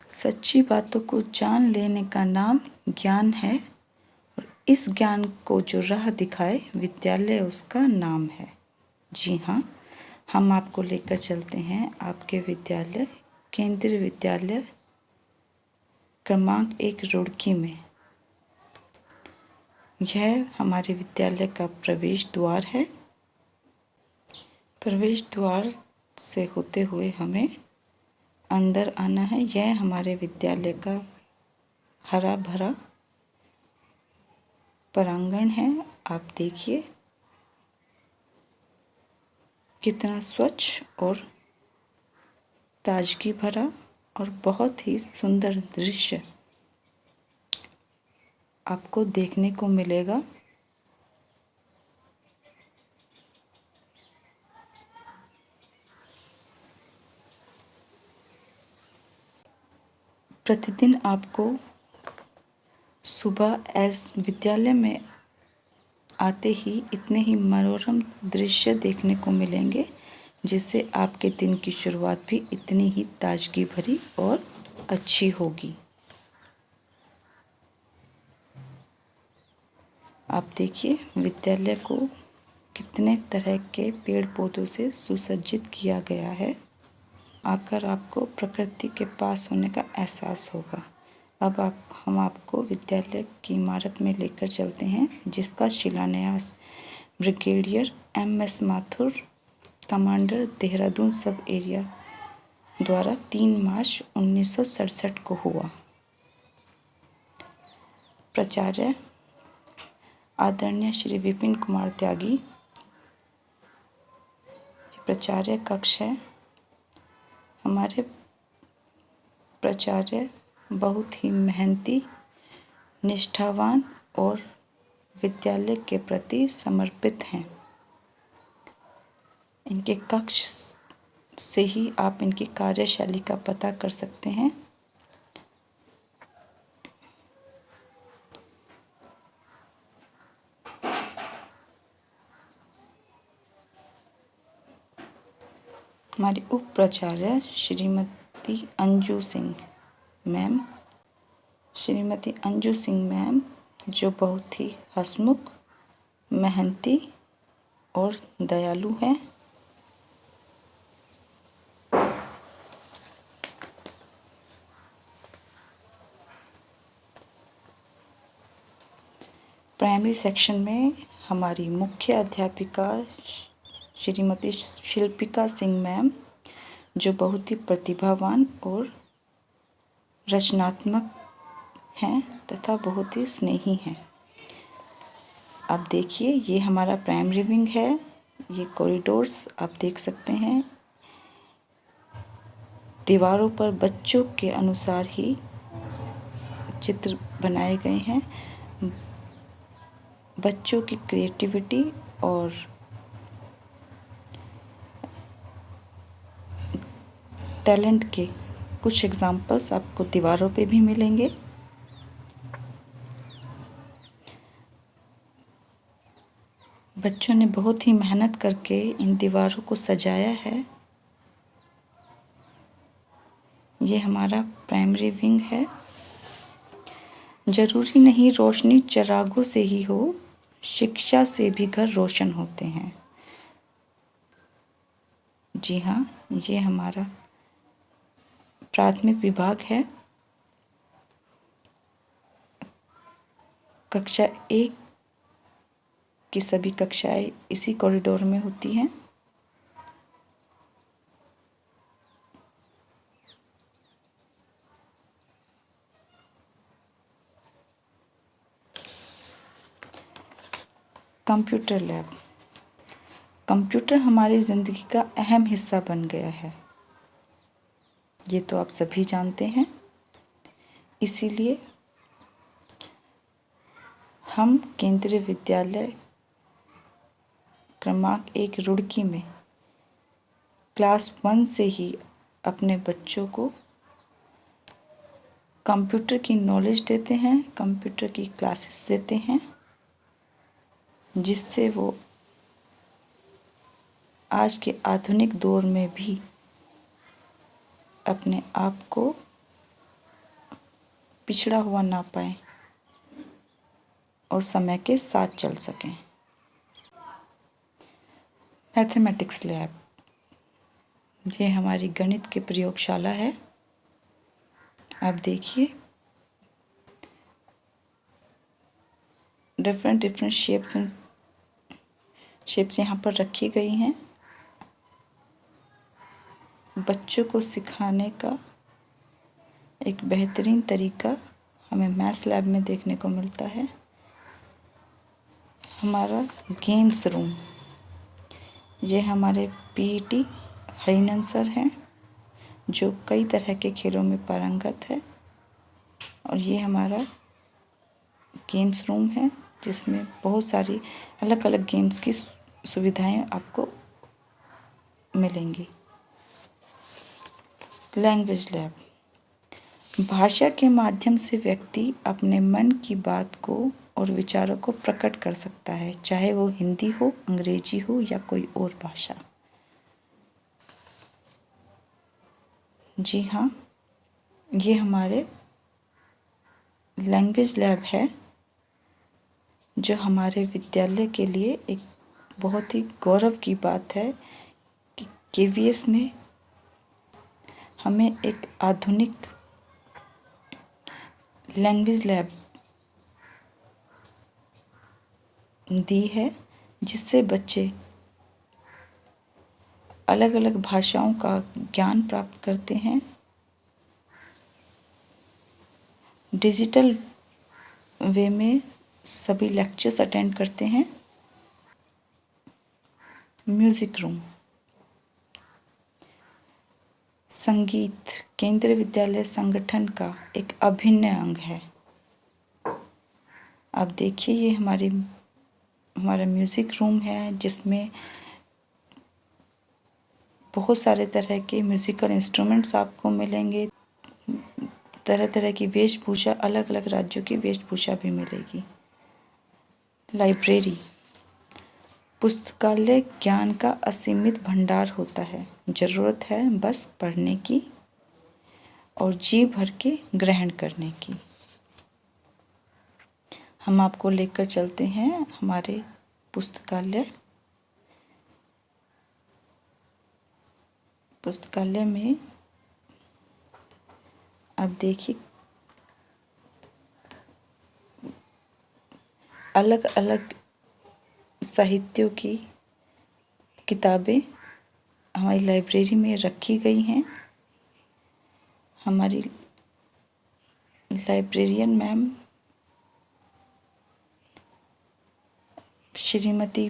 सच्ची बातों को जान लेने का नाम ज्ञान है और इस ज्ञान को जो राह दिखाए विद्यालय उसका नाम है। जी हाँ, हम आपको लेकर चलते हैं आपके विद्यालय केंद्रीय विद्यालय क्रमांक 1 रुड़की में। यह हमारे विद्यालय का प्रवेश द्वार है। प्रवेश द्वार से होते हुए हमें अंदर आना है। यह हमारे विद्यालय का हरा भरा प्रांगण है। आप देखिए कितना स्वच्छ और ताजगी भरा और बहुत ही सुंदर दृश्य आपको देखने को मिलेगा। प्रतिदिन आपको सुबह विद्यालय में आते ही इतने ही मनोरम दृश्य देखने को मिलेंगे जिससे आपके दिन की शुरुआत भी इतनी ही ताजगी भरी और अच्छी होगी। आप देखिए विद्यालय को कितने तरह के पेड़ पौधों से सुसज्जित किया गया है। आकर आपको प्रकृति के पास होने का एहसास होगा। अब हम आपको विद्यालय की इमारत में लेकर चलते हैं जिसका शिलान्यास brigadier MS Mathur commander Dehradun सब एरिया द्वारा 3 मार्च 1967 को हुआ। प्राचार्य आदरणीय श्री विपिन कुमार त्यागी। प्राचार्य कक्ष है। हमारे प्राचार्य बहुत ही मेहनती, निष्ठावान और विद्यालय के प्रति समर्पित हैं। इनके कक्ष से ही आप इनकी कार्यशैली का पता कर सकते हैं। हमारी उप प्राचार्य श्रीमती अंजू सिंह मैम जो बहुत ही हंसमुख, मेहनती और दयालु हैं। प्राइमरी सेक्शन में हमारी मुख्य अध्यापिका श्रीमती शिल्पिका सिंह मैम जो बहुत ही प्रतिभावान और रचनात्मक हैं तथा बहुत ही स्नेही हैं। आप देखिए ये हमारा प्राइमरी विंग है। ये कॉरिडोर्स आप देख सकते हैं। दीवारों पर बच्चों के अनुसार ही चित्र बनाए गए हैं। बच्चों की क्रिएटिविटी और टैलेंट के कुछ एग्जाम्पल्स आपको दीवारों पे भी मिलेंगे। बच्चों ने बहुत ही मेहनत करके इन दीवारों को सजाया है। ये हमारा प्राइमरी विंग है। जरूरी नहीं रोशनी चिरागों से ही हो, शिक्षा से भी घर रोशन होते हैं। जी हाँ, ये हमारा प्राथमिक विभाग है। कक्षा 1 की सभी कक्षाएं इसी कॉरिडोर में होती हैं। Computer lab. कंप्यूटर हमारी ज़िंदगी का अहम हिस्सा बन गया है। ये तो आप सभी जानते हैं। इसीलिए हम केंद्रीय विद्यालय क्रमांक 1 रुड़की में क्लास 1 से ही अपने बच्चों को कंप्यूटर की नॉलेज देते हैं, कंप्यूटर की क्लासेस देते हैं, जिससे वो आज के आधुनिक दौर में भी अपने आप को पिछड़ा हुआ ना पाए और समय के साथ चल सकें। मैथमेटिक्स लैब, ये हमारी गणित की प्रयोगशाला है। आप देखिए डिफरेंट शेप्स यहाँ पर रखी गई हैं। बच्चों को सिखाने का एक बेहतरीन तरीका हमें मैथ्स लैब में देखने को मिलता है। हमारा गेम्स रूम, ये हमारे पीटी हरिनंदन सर हैं जो कई तरह के खेलों में पारंगत है, और ये हमारा गेम्स रूम है जिसमें बहुत सारी अलग अलग गेम्स की सुविधाएं आपको मिलेंगी। लैंग्वेज लैब, भाषा के माध्यम से व्यक्ति अपने मन की बात को और विचारों को प्रकट कर सकता है, चाहे वो हिंदी हो, अंग्रेजी हो या कोई और भाषा। जी हाँ, ये हमारे लैंग्वेज लैब है जो हमारे विद्यालय के लिए एक बहुत ही गौरव की बात है कि केवीएस ने हमें एक आधुनिक लैंग्वेज लैब दी है, जिससे बच्चे अलग अलग भाषाओं का ज्ञान प्राप्त करते हैं, डिजिटल वे में सभी लेक्चर्स अटेंड करते हैं। म्यूज़िक रूम, संगीत केंद्रीय विद्यालय संगठन का एक अभिन्न अंग है। आप देखिए ये हमारा म्यूज़िक रूम है जिसमें बहुत सारे तरह के म्यूज़िकल इंस्ट्रूमेंट्स आपको मिलेंगे। तरह तरह की वेशभूषा, अलग अलग राज्यों की वेशभूषा भी मिलेगी। लाइब्रेरी, पुस्तकालय ज्ञान का असीमित भंडार होता है, ज़रूरत है बस पढ़ने की और जी भर के ग्रहण करने की। हम आपको लेकर चलते हैं हमारे पुस्तकालय में। आप देखिए अलग अलग साहित्यों की किताबें हमारी लाइब्रेरी में रखी गई हैं। हमारी लाइब्रेरियन मैम श्रीमती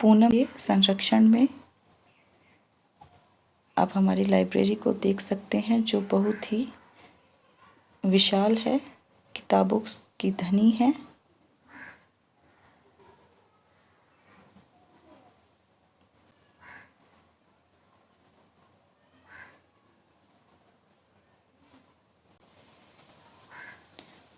पूनम के संरक्षण में आप हमारी लाइब्रेरी को देख सकते हैं, जो बहुत ही विशाल है, किताबों की धनी है।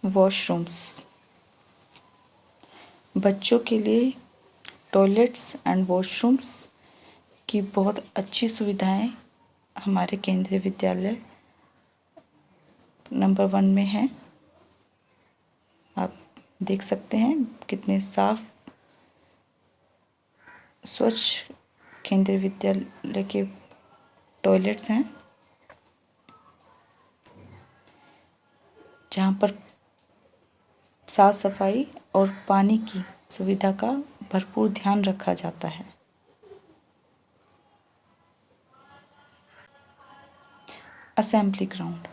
वॉशरूम्स, बच्चों के लिए टॉयलेट्स एंड वॉशरूम्स की बहुत अच्छी सुविधाएं हमारे केंद्रीय विद्यालय नंबर 1 में है। आप देख सकते हैं कितने साफ स्वच्छ केंद्रीय विद्यालय के टॉयलेट्स हैं, जहाँ पर साफ सफाई और पानी की सुविधा का भरपूर ध्यान रखा जाता है। असेंबली ग्राउंड,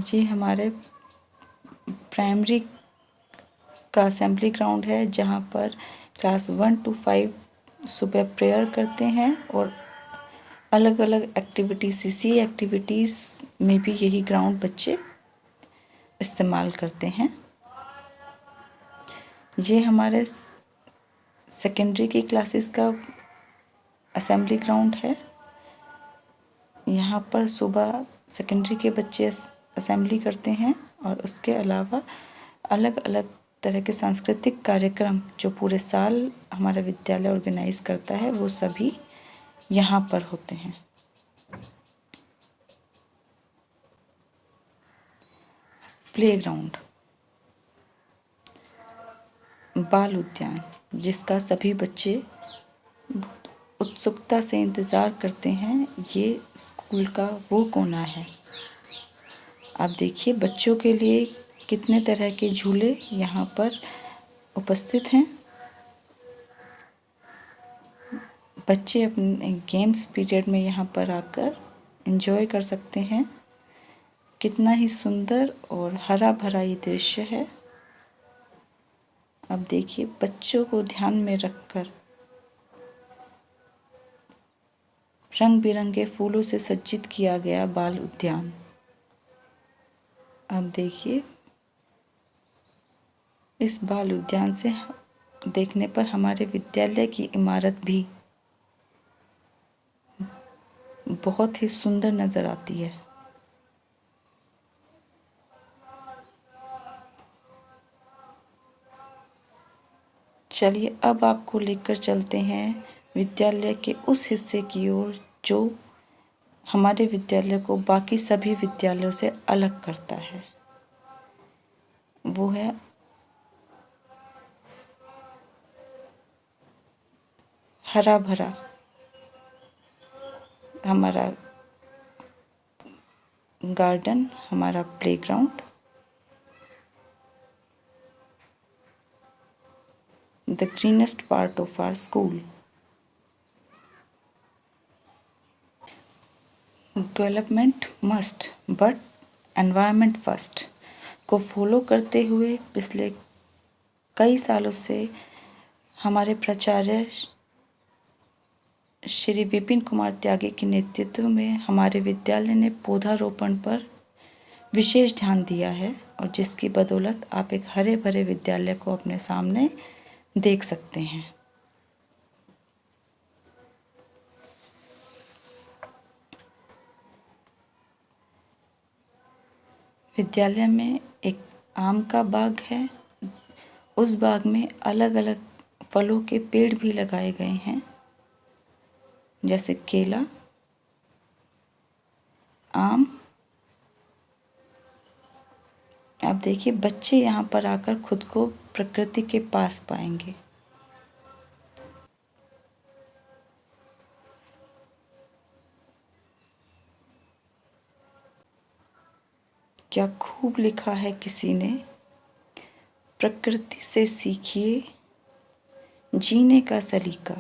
ये हमारे प्राइमरी का असेंबली ग्राउंड है, जहाँ पर क्लास 1 to 5 सुबह प्रेयर करते हैं और अलग अलग एक्टिविटीज़, सीसी एक्टिविटीज़ में भी यही ग्राउंड बच्चे इस्तेमाल करते हैं। ये हमारे सेकेंडरी की क्लासेस का असेंबली ग्राउंड है। यहाँ पर सुबह सेकेंडरी के बच्चे असेंबली करते हैं और उसके अलावा अलग अलग तरह के सांस्कृतिक कार्यक्रम जो पूरे साल हमारा विद्यालय ऑर्गेनाइज करता है वो सभी यहाँ पर होते हैं। प्लेग्राउंड, बाल उद्यान, जिसका सभी बच्चे बहुत उत्सुकता से इंतज़ार करते हैं, ये स्कूल का वो कोना है। आप देखिए बच्चों के लिए कितने तरह के झूले यहाँ पर उपस्थित हैं। बच्चे अपने गेम्स पीरियड में यहाँ पर आकर एंजॉय कर सकते हैं। कितना ही सुंदर और हरा भरा ये दृश्य है। अब देखिए बच्चों को ध्यान में रखकर रंग बिरंगे फूलों से सज्जित किया गया बाल उद्यान। अब देखिए इस बाल उद्यान से देखने पर हमारे विद्यालय की इमारत भी बहुत ही सुंदर नज़र आती है। चलिए अब आपको लेकर चलते हैं विद्यालय के उस हिस्से की ओर जो हमारे विद्यालय को बाकी सभी विद्यालयों से अलग करता है। वो है हरा भरा हमारा गार्डन, हमारा playground, the greenest part of our school. Development must, but environment first को फॉलो करते हुए पिछले कई सालों से हमारे प्राचार्य श्री विपिन कुमार त्यागी के नेतृत्व में हमारे विद्यालय ने पौधारोपण पर विशेष ध्यान दिया है और जिसकी बदौलत आप एक हरे भरे विद्यालय को अपने सामने देख सकते हैं। विद्यालय में एक आम का बाग है। उस बाग में अलग अलग फलों के पेड़ भी लगाए गए हैं, जैसे केला, आम। आप देखिए बच्चे यहाँ पर आकर खुद को प्रकृति के पास पाएंगे। क्या खूब लिखा है किसी ने, प्रकृति से सीखिए जीने का सलीका,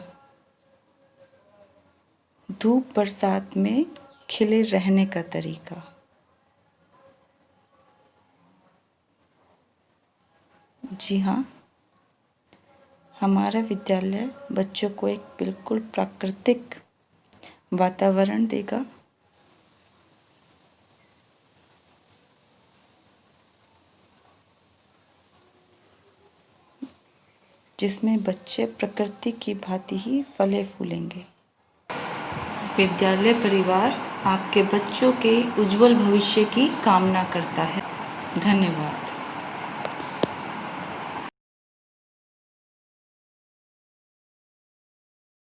धूप बरसात में खिले रहने का तरीका। जी हाँ, हमारा विद्यालय बच्चों को एक बिल्कुल प्राकृतिक वातावरण देगा, जिसमें बच्चे प्रकृति की भांति ही फले फूलेंगे। विद्यालय परिवार आपके बच्चों के उज्जवल भविष्य की कामना करता है। धन्यवाद।